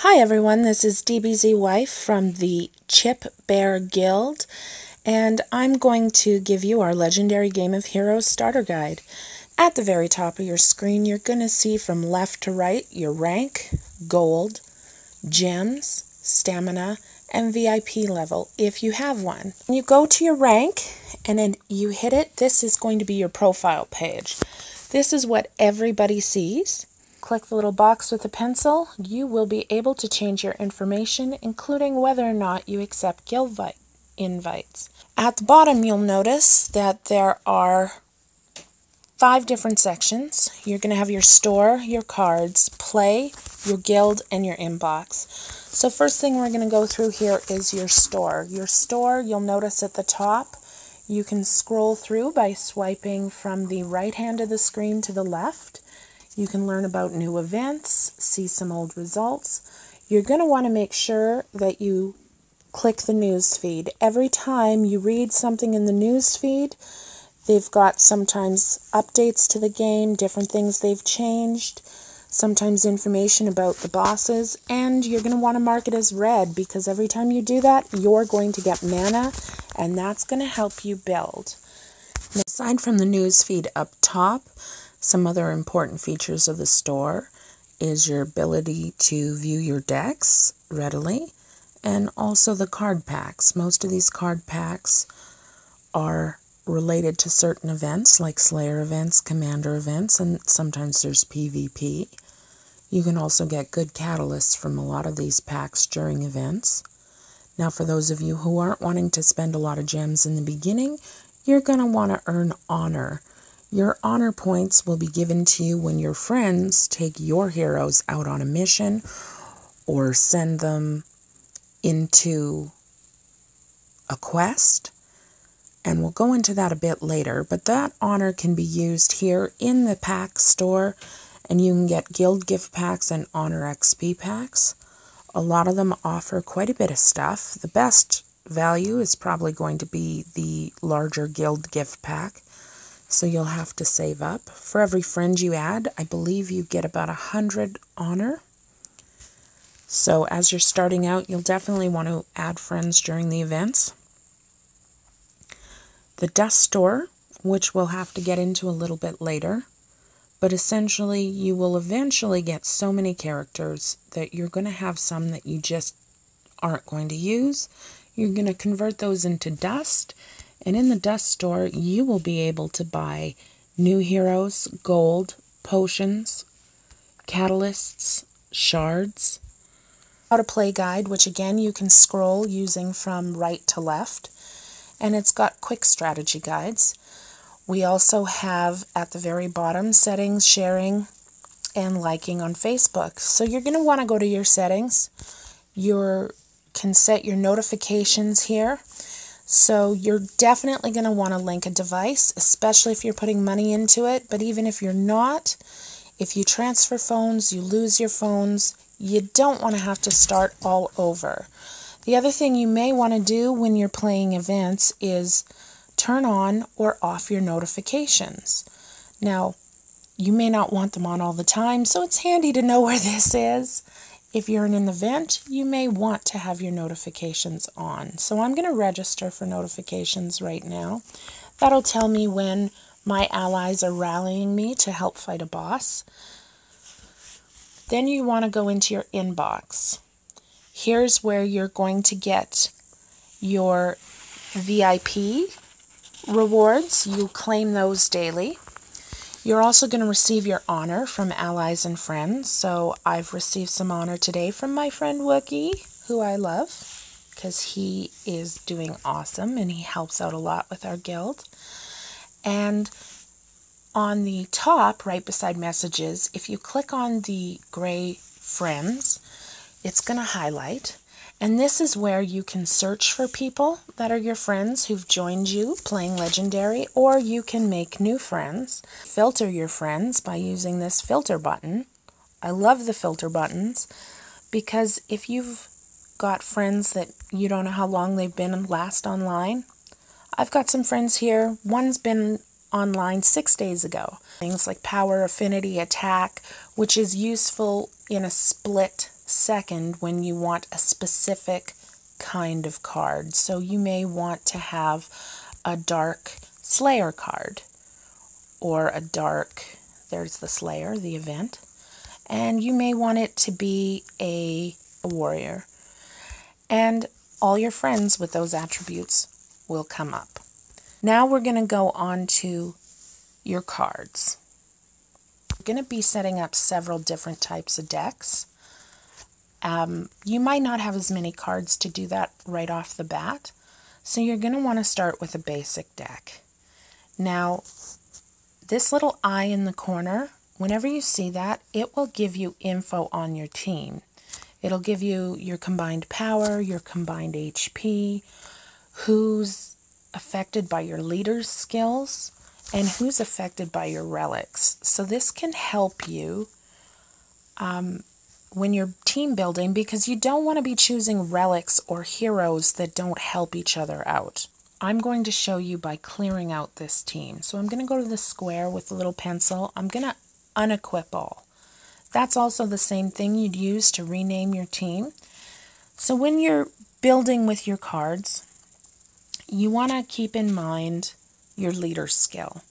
Hi everyone, this is DBZ Wife from the Chip Bear Guild, and I'm going to give you our Legendary Game of Heroes starter guide. At the very top of your screen, you're going to see from left to right your rank, gold, gems, stamina, and VIP level if you have one. When you go to your rank and then you hit it, this is going to be your profile page. This is what everybody sees. Click the little box with a pencil. You will be able to change your information, including whether or not you accept guild invites. At the bottom, you'll notice that there are 5 different sections. You're going to have your store, your cards, play, your guild, and your inbox. So first thing we're going to go through here is your store. Your store, you'll notice at the top, you can scroll through by swiping from the right hand of the screen to the left. You can learn about new events, see some old results. You're going to want to make sure that you click the news feed. Every time you read something in the news feed, they've got sometimes updates to the game, different things they've changed, sometimes information about the bosses, and you're going to want to mark it as red because every time you do that, you're going to get mana, and that's going to help you build. Now, aside from the news feed up top, some other important features of the store is your ability to view your decks readily, and also the card packs. Most of these card packs are related to certain events like Slayer events, Commander events, and sometimes there's PvP. You can also get good catalysts from a lot of these packs during events. Now, for those of you who aren't wanting to spend a lot of gems in the beginning, you're going to want to earn honor. Your honor points will be given to you when your friends take your heroes out on a mission or send them into a quest. And we'll go into that a bit later, but that honor can be used here in the pack store, and you can get guild gift packs and honor XP packs. A lot of them offer quite a bit of stuff. The best value is probably going to be the larger guild gift pack. So you'll have to save up. For every friend you add, I believe you get about 100 honor. So as you're starting out, you'll definitely want to add friends during the events. The dust store, which we'll have to get into a little bit later, but essentially you will eventually get so many characters that you're going to have some that you just aren't going to use. You're going to convert those into dust. And in the dust store, you will be able to buy new heroes, gold, potions, catalysts, shards. How to play guide, which again you can scroll using from right to left. And it's got quick strategy guides. We also have at the very bottom settings, sharing, and liking on Facebook. So you're going to want to go to your settings. You can set your notifications here. So you're definitely going to want to link a device, especially if you're putting money into it. But even if you're not, if you transfer phones, you lose your phones, you don't want to have to start all over. The other thing you may want to do when you're playing events is turn on or off your notifications. Now, you may not want them on all the time, so it's handy to know where this is. If you're in an event, you may want to have your notifications on. So I'm going to register for notifications right now. That'll tell me when my allies are rallying me to help fight a boss. Then you want to go into your inbox. Here's where you're going to get your VIP rewards. You claim those daily. You're also going to receive your honor from allies and friends. So I've received some honor today from my friend Wookie, who I love, because he is doing awesome and he helps out a lot with our guild. And on the top, right beside messages, if you click on the gray friends, it's going to highlight. And this is where you can search for people that are your friends who've joined you playing Legendary, or you can make new friends. Filter your friends by using this filter button. I love the filter buttons because if you've got friends that you don't know how long they've been last online, I've got some friends here. One's been online 6 days ago. Things like power, affinity, attack, which is useful in a split second when you want a specific kind of card. So you may want to have a dark Slayer card, or a dark, there's the Slayer, the event, and you may want it to be a warrior. And all your friends with those attributes will come up. Now we're going to go on to your cards. You're going to be setting up several different types of decks. You might not have as many cards to do that right off the bat, so you're going to want to start with a basic deck. Now, this little eye in the corner, whenever you see that, it will give you info on your team. It'll give you your combined power, your combined HP, who's affected by your leader's skills, and who's affected by your relics. So this can help you when you're team building, because you don't want to be choosing relics or heroes that don't help each other out. I'm going to show you by clearing out this team. So I'm going to go to the square with the little pencil. I'm going to unequip all. That's also the same thing you'd use to rename your team. So when you're building with your cards, you want to keep in mind your leader skill.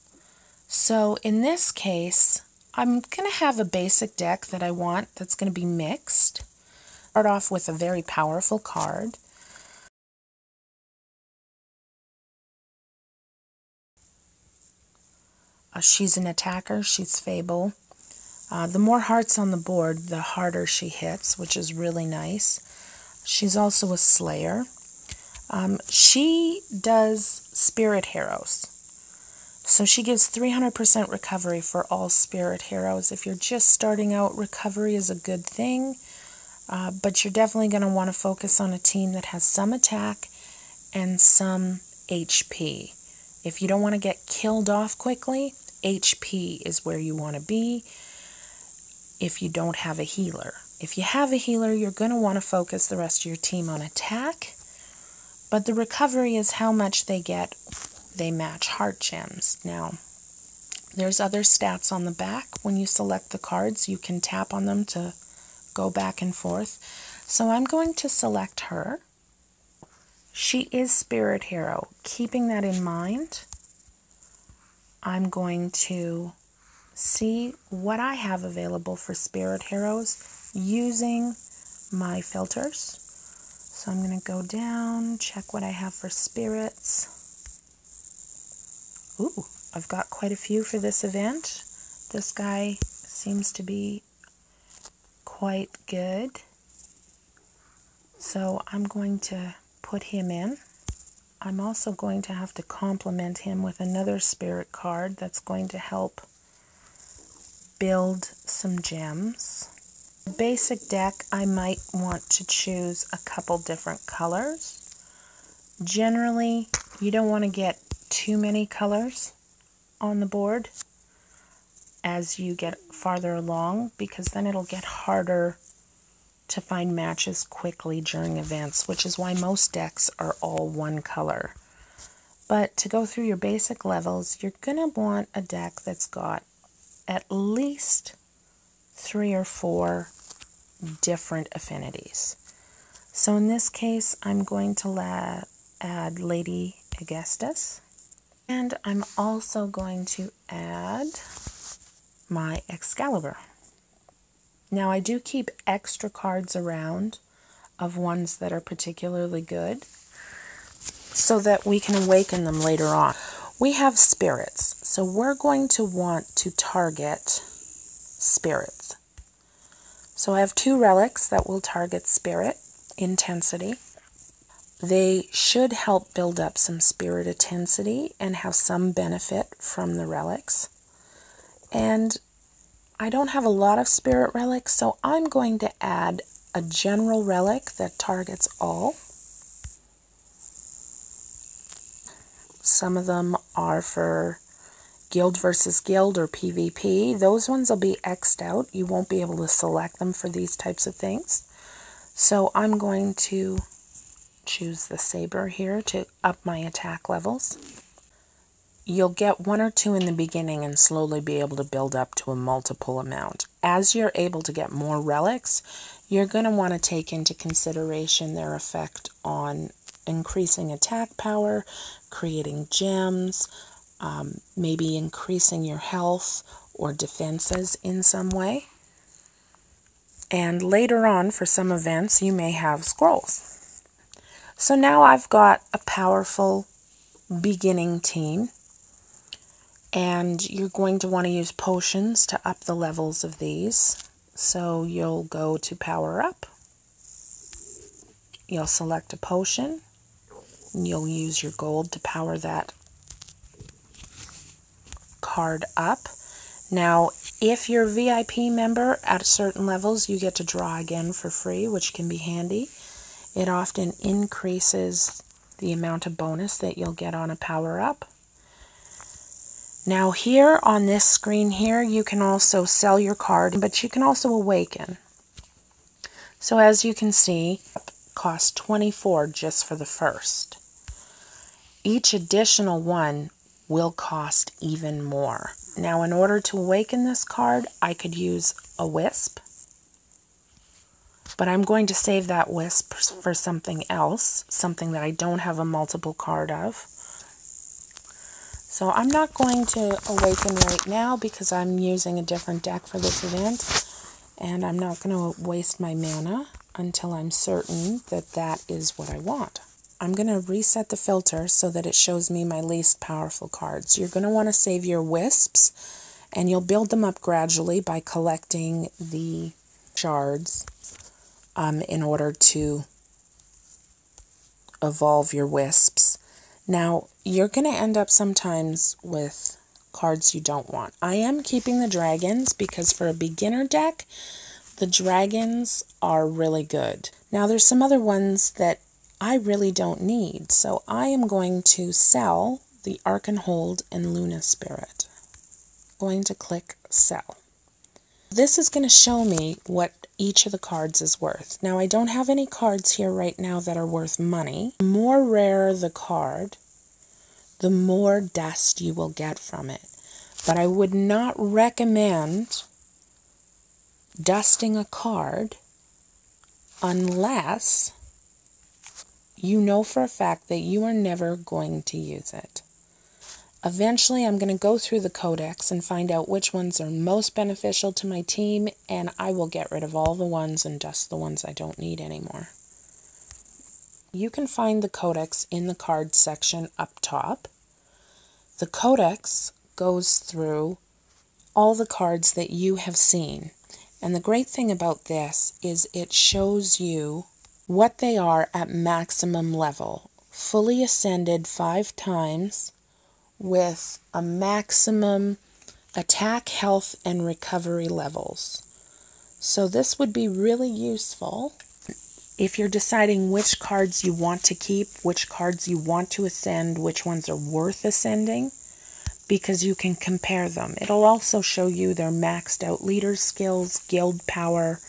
So in this case, I'm going to have a basic deck that I want that's going to be mixed. Start off with a very powerful card. She's an attacker, she's Fable. The more hearts on the board, the harder she hits, which is really nice. She's also a Slayer. She does Spirit Heroes. So she gives 300% recovery for all Spirit Heroes. If you're just starting out, recovery is a good thing, but you're definitely going to want to focus on a team that has some attack and some HP. If you don't want to get killed off quickly, HP is where you want to be if you don't have a healer. If you have a healer, you're going to want to focus the rest of your team on attack, but the recovery is how much they get. They match heart gems. Now, there's other stats on the back. When you select the cards, you can tap on them to go back and forth. So I'm going to select her. She is Spirit Hero. Keeping that in mind, I'm going to see what I have available for Spirit Heroes using my filters. So I'm going to go down, check what I have for spirits. Ooh, I've got quite a few for this event. This guy seems to be quite good. So I'm going to put him in. I'm also going to have to complement him with another spirit card that's going to help build some gems. Basic deck, I might want to choose a couple different colors. Generally, you don't want to get too many colors on the board as you get farther along, because then it'll get harder to find matches quickly during events, which is why most decks are all one color. But to go through your basic levels, you're going to want a deck that's got at least 3 or 4 different affinities. So in this case, I'm going to add Lady Augustus. And I'm also going to add my Excalibur. Now I do keep extra cards around of ones that are particularly good so that we can awaken them later on. We have spirits, so we're going to want to target spirits. So I have 2 relics that will target spirit intensity. They should help build up some spirit intensity and have some benefit from the relics. And I don't have a lot of spirit relics, so I'm going to add a general relic that targets all. Some of them are for guild versus guild or PvP. Those ones will be X'd out. You won't be able to select them for these types of things. So I'm going to choose the saber here to up my attack levels. You'll get 1 or 2 in the beginning and slowly be able to build up to a multiple amount. As you're able to get more relics, you're going to want to take into consideration their effect on increasing attack power, creating gems, maybe increasing your health or defenses in some way. And later on, for some events, you may have scrolls. So now I've got a powerful beginning team, and you're going to want to use potions to up the levels of these. So you'll go to power up, you'll select a potion, and you'll use your gold to power that card up. Now, if you're a VIP member at certain levels, you get to draw again for free, which can be handy. It often increases the amount of bonus that you'll get on a power up. Now here on this screen here, you can also sell your card, but you can also awaken. So as you can see, it costs 24 just for the first. Each additional one will cost even more. Now in order to awaken this card, I could use a wisp, but I'm going to save that wisp for something else, something that I don't have a multiple card of. So I'm not going to awaken right now because I'm using a different deck for this event, and I'm not going to waste my mana until I'm certain that that is what I want. I'm going to reset the filter so that it shows me my least powerful cards. You're going to want to save your wisps, and you'll build them up gradually by collecting the shards in order to evolve your wisps. Now, you're going to end up sometimes with cards you don't want. I am keeping the dragons because for a beginner deck, the dragons are really good. Now, there's some other ones that I really don't need, so I am going to sell the Arkenhold and Luna Spirit. Going to click sell. This is going to show me what each of the cards is worth. Now, I don't have any cards here right now that are worth money. The more rare the card, the more dust you will get from it. But I would not recommend dusting a card unless you know for a fact that you are never going to use it. Eventually, I'm going to go through the codex and find out which ones are most beneficial to my team, and I will get rid of all the ones and dust the ones I don't need anymore. You can find the codex in the cards section up top. The codex goes through all the cards that you have seen, and the great thing about this is it shows you what they are at maximum level, fully ascended 5 times with a maximum attack, health, and recovery levels. So this would be really useful if you're deciding which cards you want to keep, which cards you want to ascend, which ones are worth ascending, because you can compare them. It'll also show you their maxed out leader skills, guild power,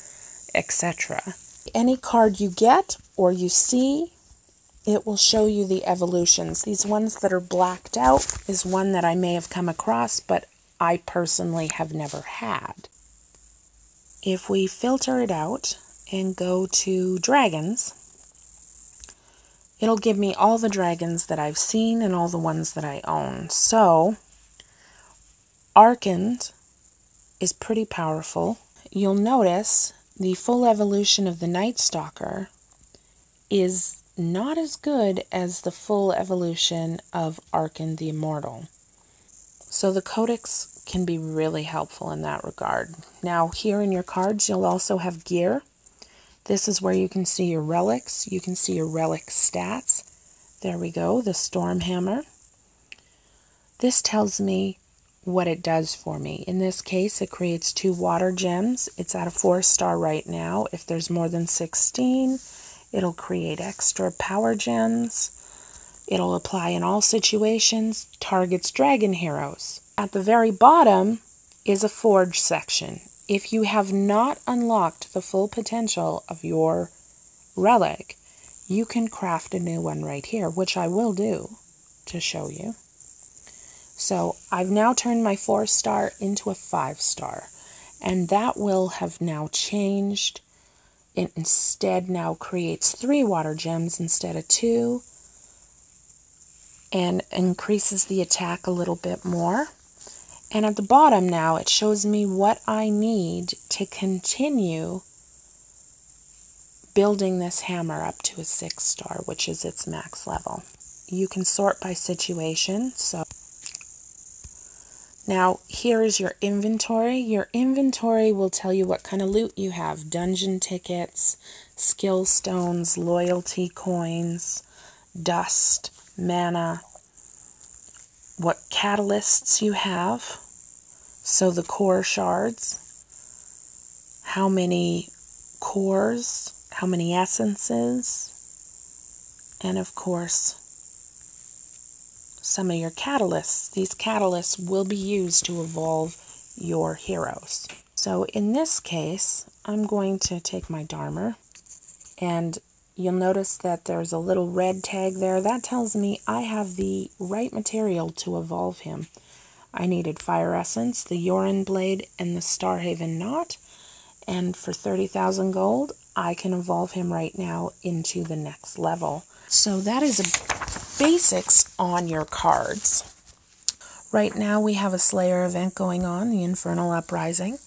etc. Any card you get or you see, it will show you the evolutions. These ones that are blacked out is one that I may have come across, but I personally have never had. If we filter it out and go to dragons, it'll give me all the dragons that I've seen and all the ones that I own. So, Arkand is pretty powerful. You'll notice the full evolution of the Night Stalker is not as good as the full evolution of Arkand the Immortal. So the codex can be really helpful in that regard. Now here in your cards you'll also have gear. This is where you can see your relics. You can see your relic stats. There we go, the Stormhammer. This tells me what it does for me. In this case, it creates 2 water gems. It's at a 4-star right now. If there's more than 16, it'll create extra power gems. It'll apply in all situations, targets dragon heroes. At the very bottom is a forge section. If you have not unlocked the full potential of your relic, you can craft a new one right here, which I will do to show you. So I've now turned my 4-star into a 5-star, and that will have now changed it instead now creates 3 water gems instead of 2 and increases the attack a little bit more. And at the bottom now, it shows me what I need to continue building this hammer up to a 6-star, which is its max level. You can sort by situation. So now here is your inventory. Your inventory will tell you what kind of loot you have. Dungeon tickets, skill stones, loyalty coins, dust, mana, what catalysts you have, so the core shards, how many cores, how many essences, and of course some of your catalysts. These catalysts will be used to evolve your heroes. So in this case, I'm going to take my Dharma, and you'll notice that there's a little red tag there. That tells me I have the right material to evolve him. I needed Fire Essence, the Yorin Blade, and the Starhaven Knot. And for 30,000 gold, I can evolve him right now into the next level. So that is a basics on your cards. Right now we have a Slayer event going on, the Infernal Uprising.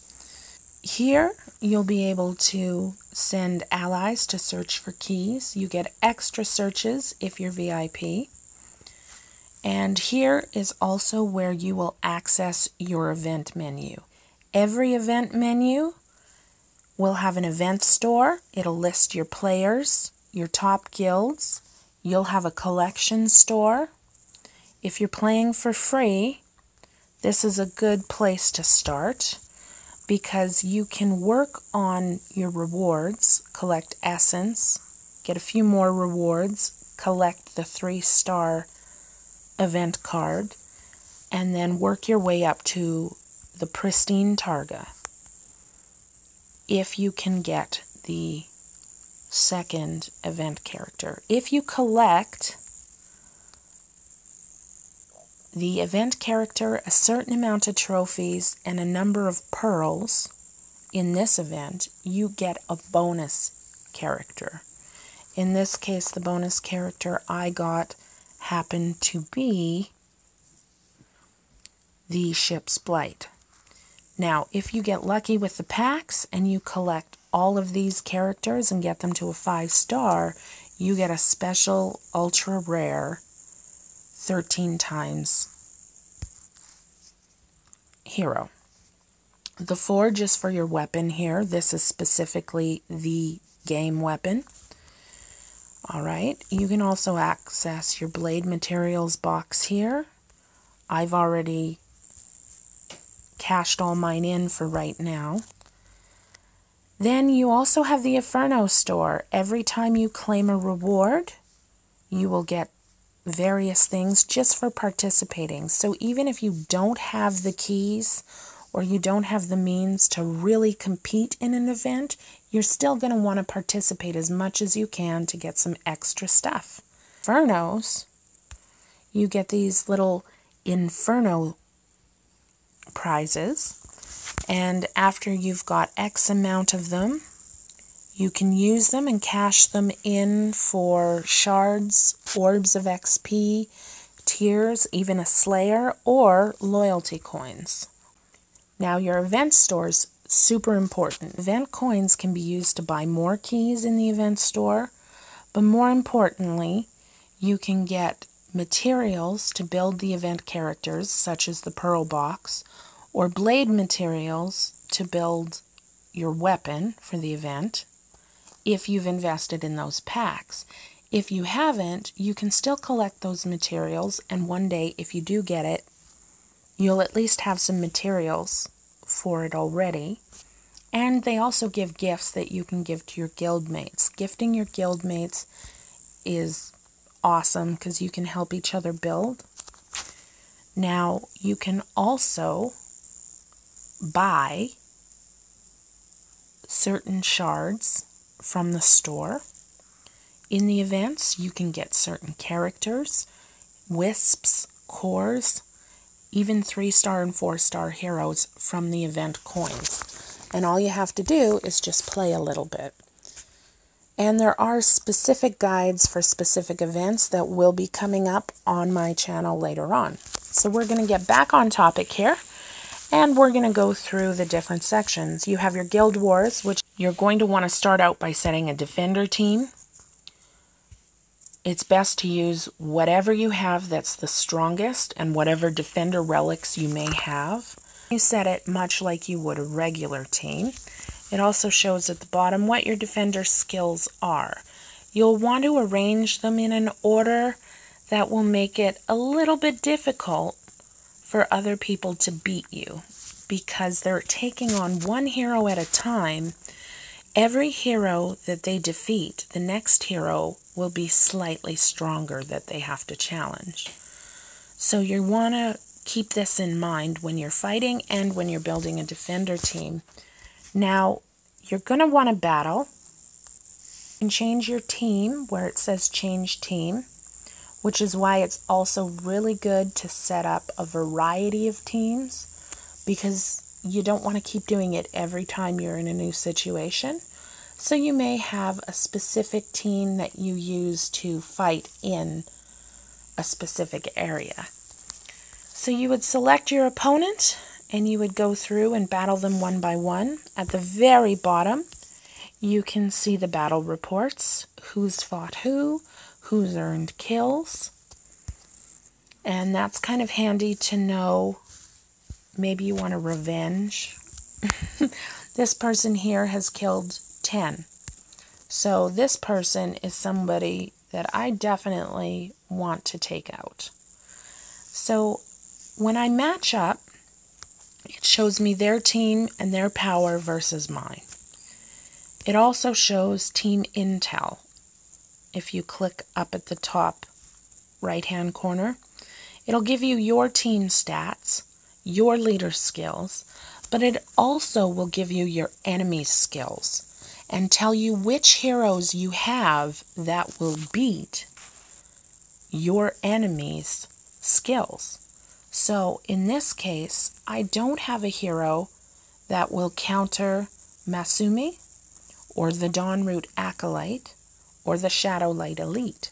Here you'll be able to send allies to search for keys. You get extra searches if you're VIP. And here is also where you will access your event menu. Every event menu will have an event store. It'll list your players, your top guilds. You'll have a collection store. If you're playing for free, this is a good place to start, because you can work on your rewards, collect essence, get a few more rewards, collect the 3-star event card, and then work your way up to the pristine Targa if you can get the 2nd event character. If you collect the event character, a certain amount of trophies, and a number of pearls in this event, you get a bonus character. In this case, the bonus character I got happened to be the Ship's Blight. Now, if you get lucky with the packs and you collect all of these characters and get them to a 5-star, you get a special ultra rare 13 times hero. The forge is for your weapon here. This is specifically the game weapon. Alright, you can also access your blade materials box here. I've already cashed all mine in for right now. Then you also have the Inferno store. Every time you claim a reward, you will get various things just for participating. So even if you don't have the keys or you don't have the means to really compete in an event, you're still going to want to participate as much as you can to get some extra stuff. Infernos, you get these little Inferno prizes, and after you've got X amount of them, you can use them and cash them in for shards, orbs of XP, tiers, even a Slayer, or loyalty coins. Now your event store's super important. Event coins can be used to buy more keys in the event store, but more importantly, you can get materials to build the event characters, such as the Pearl Box, or blade materials to build your weapon for the event, if you've invested in those packs. If you haven't, you can still collect those materials, and one day, if you do get it, you'll at least have some materials for it already. And they also give gifts that you can give to your guildmates. Gifting your guildmates is awesome because you can help each other build. Now, you can also buy certain shards from the store. In the events, you can get certain characters, wisps, cores, even 3-star and 4-star heroes from the event coins. And all you have to do is just play a little bit. And there are specific guides for specific events that will be coming up on my channel later on. So we're going to get back on topic here, and we're going to go through the different sections. You have your Guild Wars, which you're going to want to start out by setting a defender team. It's best to use whatever you have that's the strongest and whatever defender relics you may have. You set it much like you would a regular team. It also shows at the bottom what your defender skills are. You'll want to arrange them in an order that will make it a little bit difficult for other people to beat you, because they're taking on one hero at a time. Every hero that they defeat, the next hero will be slightly stronger that they have to challenge. So you want to keep this in mind when you're fighting and when you're building a defender team. Now, you're going to want to battle and change your team where it says change team, which is why it's also really good to set up a variety of teams, because you don't want to keep doing it every time you're in a new situation. So you may have a specific team that you use to fight in a specific area. So you would select your opponent and you would go through and battle them one by one. At the very bottom, you can see the battle reports, who's fought who's earned kills. And that's kind of handy to know. Maybe you want to revenge. This person here has killed 10. So this person is somebody that I definitely want to take out. So when I match up, it shows me their team and their power versus mine. It also shows team intel. If you click up at the top right-hand corner, it'll give you your team stats, your leader skills, but it also will give you your enemy's skills and tell you which heroes you have that will beat your enemy's skills. So in this case, I don't have a hero that will counter Masumi or the Dawnroot Acolyte or the Shadowlight Elite.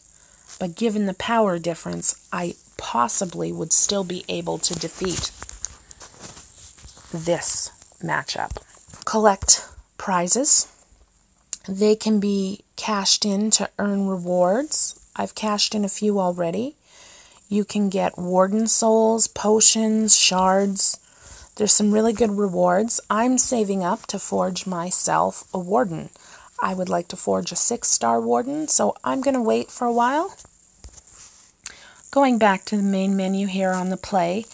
But given the power difference, I possibly would still be able to defeat this matchup. Collect prizes. They can be cashed in to earn rewards. I've cashed in a few already. You can get Warden Souls, potions, shards. There's some really good rewards. I'm saving up to forge myself a Warden. I would like to forge a 6-star Warden, so I'm going to wait for a while. Going back to the main menu here on the play,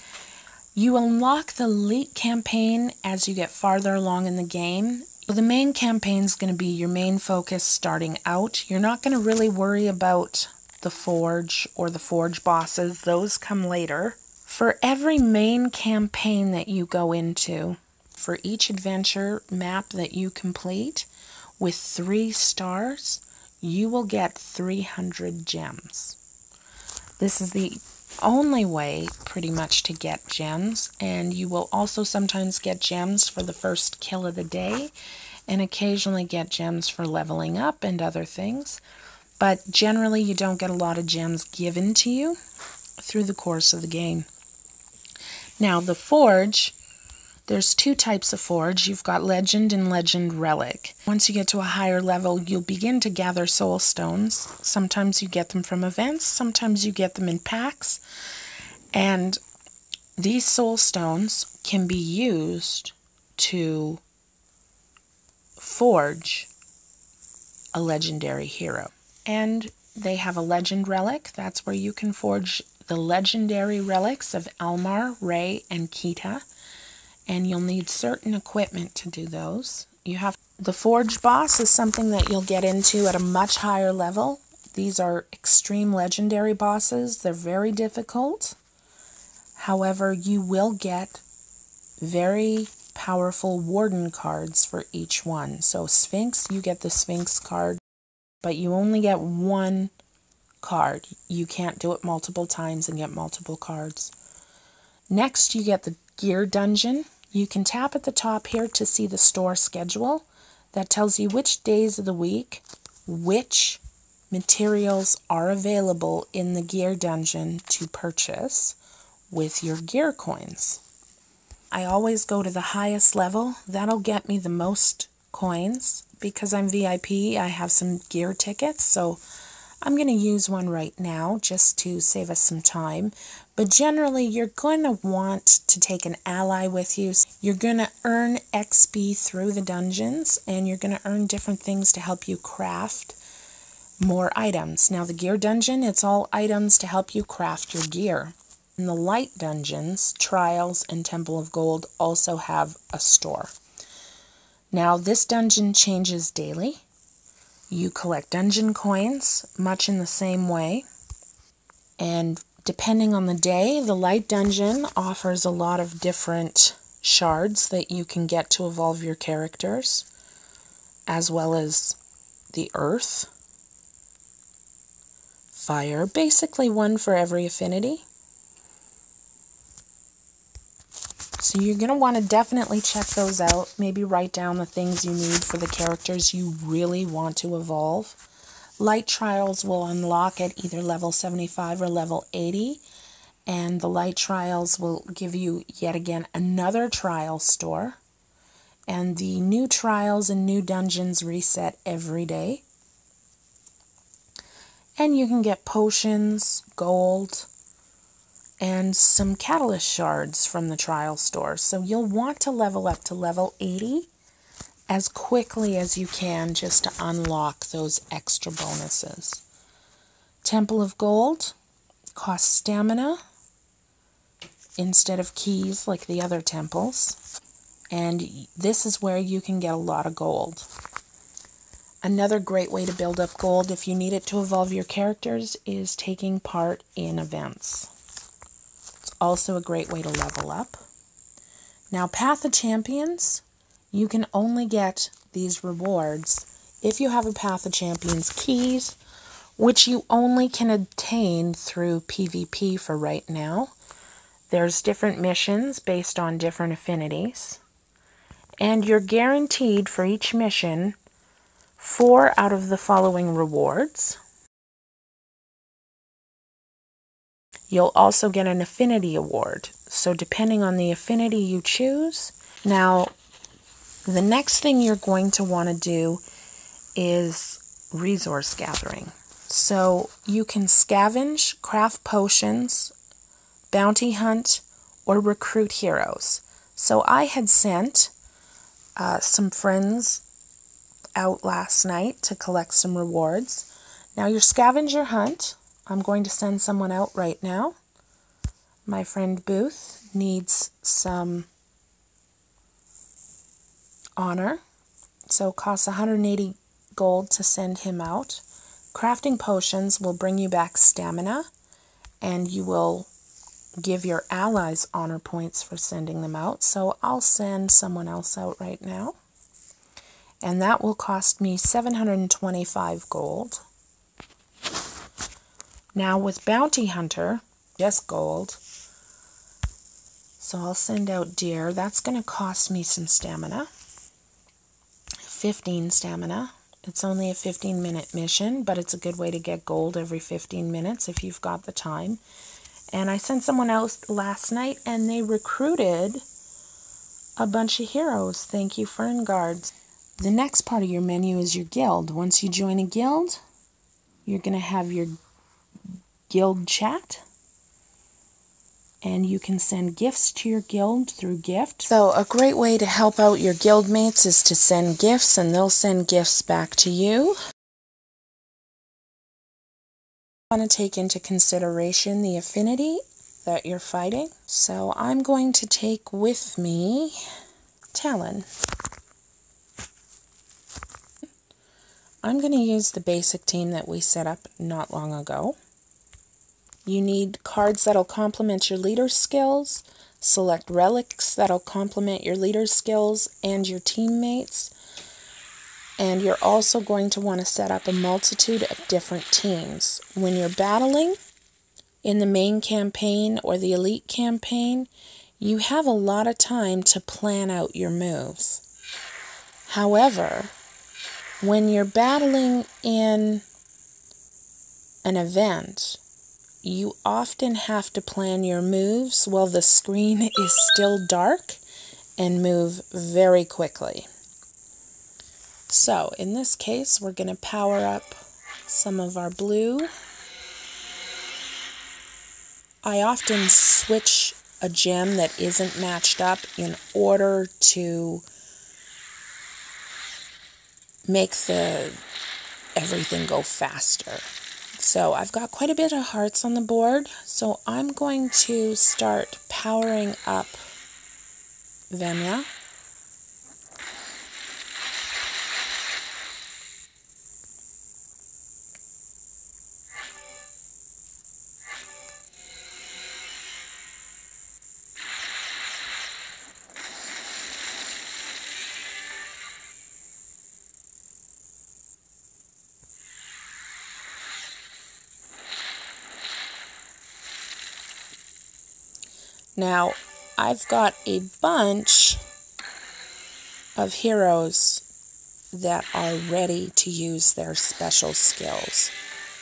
you unlock the Elite campaign as you get farther along in the game. The main campaign is going to be your main focus starting out. You're not going to really worry about the Forge or the Forge bosses. Those come later. For every main campaign that you go into, for each adventure map that you complete with 3 stars, you will get 300 gems. This is the only way pretty much to get gems, and you will also sometimes get gems for the first kill of the day and occasionally get gems for leveling up and other things. But generally you don't get a lot of gems given to you through the course of the game. Now the Forge, there's 2 types of Forge. You've got Legend and Legend Relic. Once you get to a higher level, you'll begin to gather soul stones. Sometimes you get them from events, sometimes you get them in packs. And these soul stones can be used to forge a legendary hero. And they have a Legend Relic. That's where you can forge the legendary relics of Almar, Ray, and Kita. And you'll need certain equipment to do those. The Forge boss is something that you'll get into at a much higher level. These are extreme legendary bosses. They're very difficult. However, you will get very powerful Warden cards for each one. So Sphinx, you get the Sphinx card, but you only get 1 card. You can't do it multiple times and get multiple cards. Next, you get the Gear Dungeon. You can tap at the top here to see the store schedule. That tells you which days of the week, which materials are available in the gear dungeon to purchase with your gear coins. I always go to the highest level. That'll get me the most coins. Because I'm VIP, I have some gear tickets, so I'm going to use one right now just to save us some time. But generally, you're going to want to take an ally with you. You're going to earn XP through the dungeons, and you're going to earn different things to help you craft more items. Now, the gear dungeon, it's all items to help you craft your gear. In the light dungeons, Trials and Temple of Gold also have a store. Now, this dungeon changes daily. You collect dungeon coins, much in the same way. And depending on the day, the light dungeon offers a lot of different shards that you can get to evolve your characters, as well as the earth, fire, basically one for every affinity. So you're going to want to definitely check those out. Maybe write down the things you need for the characters you really want to evolve. Light Trials will unlock at either level 75 or level 80. And the Light Trials will give you yet again another trial store. And the new trials and new dungeons reset every day. And you can get potions, gold, and some catalyst shards from the trial store. So you'll want to level up to level 80 as quickly as you can just to unlock those extra bonuses. Temple of Gold costs stamina instead of keys like the other temples. And this is where you can get a lot of gold. Another great way to build up gold if you need it to evolve your characters is taking part in events. Also a great way to level up. Now, Path of Champions, you can only get these rewards if you have a Path of Champions keys, which you only can obtain through PvP for right now. There's different missions based on different affinities, and you're guaranteed for each mission 4 out of the following rewards. You'll also get an affinity award. So depending on the affinity you choose. Now, the next thing you're going to want to do is resource gathering. So you can scavenge, craft potions, bounty hunt, or recruit heroes. So I had sent some friends out last night to collect some rewards. Now your scavenger hunt, I'm going to send someone out right now. My friend Booth needs some honor, so it costs 180 gold to send him out. Crafting potions will bring you back stamina, and you will give your allies honor points for sending them out. So I'll send someone else out right now, and that will cost me 725 gold. Now with Bounty Hunter, just gold. So I'll send out Deer. That's going to cost me some stamina. 15 stamina. It's only a 15-minute mission, but it's a good way to get gold every 15 minutes if you've got the time. And I sent someone else last night, and they recruited a bunch of heroes. Thank you, Fern Guards. The next part of your menu is your guild. Once you join a guild, you're going to have your guild chat, and you can send gifts to your guild through gift. So a great way to help out your guild mates is to send gifts, and they'll send gifts back to you. You want to take into consideration the affinity that you're fighting. So I'm going to take with me Talon. I'm going to use the basic team that we set up not long ago. You need cards that'll complement your leader's skills, select relics that'll complement your leader's skills and your teammates, and you're also going to want to set up a multitude of different teams. When you're battling in the main campaign or the elite campaign, you have a lot of time to plan out your moves. However, When you're battling in an event, you often have to plan your moves while the screen is still dark and move very quickly. So in this case, we're going to power up some of our blue. I often switch a gem that isn't matched up in order to make everything go faster. So I've got quite a bit of hearts on the board, so I'm going to start powering up Venya. Now, I've got a bunch of heroes that are ready to use their special skills.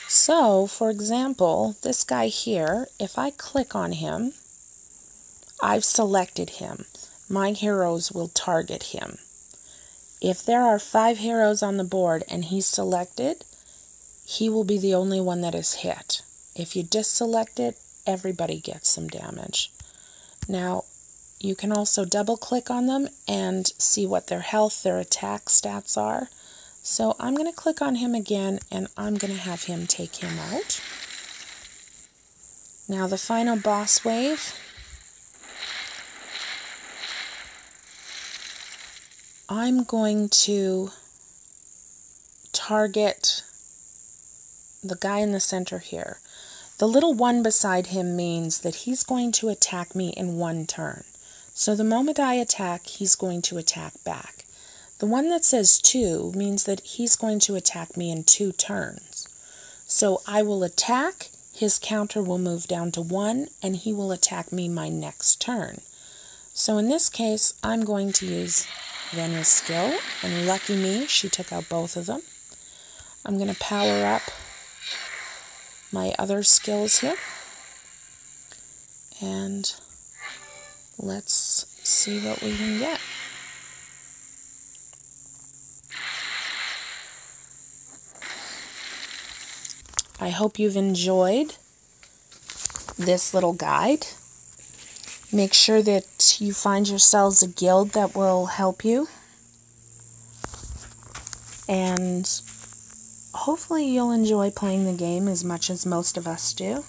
So, for example, this guy here, if I click on him, I've selected him. My heroes will target him. If there are 5 heroes on the board and he's selected, he will be the only one that is hit. If you deselect it, everybody gets some damage. Now, you can also double click on them and see what their health, their attack stats are. So I'm going to click on him again and I'm going to have him take him out. Now the final boss wave. I'm going to target the guy in the center here. The little one beside him means that he's going to attack me in 1 turn. So the moment I attack, he's going to attack back. The one that says 2 means that he's going to attack me in 2 turns. So I will attack, his counter will move down to 1, and he will attack me my next turn. So in this case, I'm going to use Venya's skill, and lucky me, she took out both of them. I'm going to power up my other skills here, and let's see what we can get. I hope you've enjoyed this little guide. Make sure that you find yourselves a guild that will help you, and hopefully you'll enjoy playing the game as much as most of us do.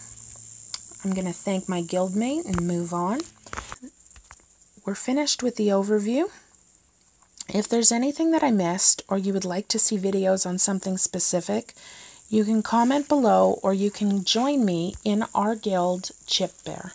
I'm going to thank my guildmate and move on. We're finished with the overview. If there's anything that I missed or you would like to see videos on something specific, you can comment below or you can join me in our guild, Chip Bear.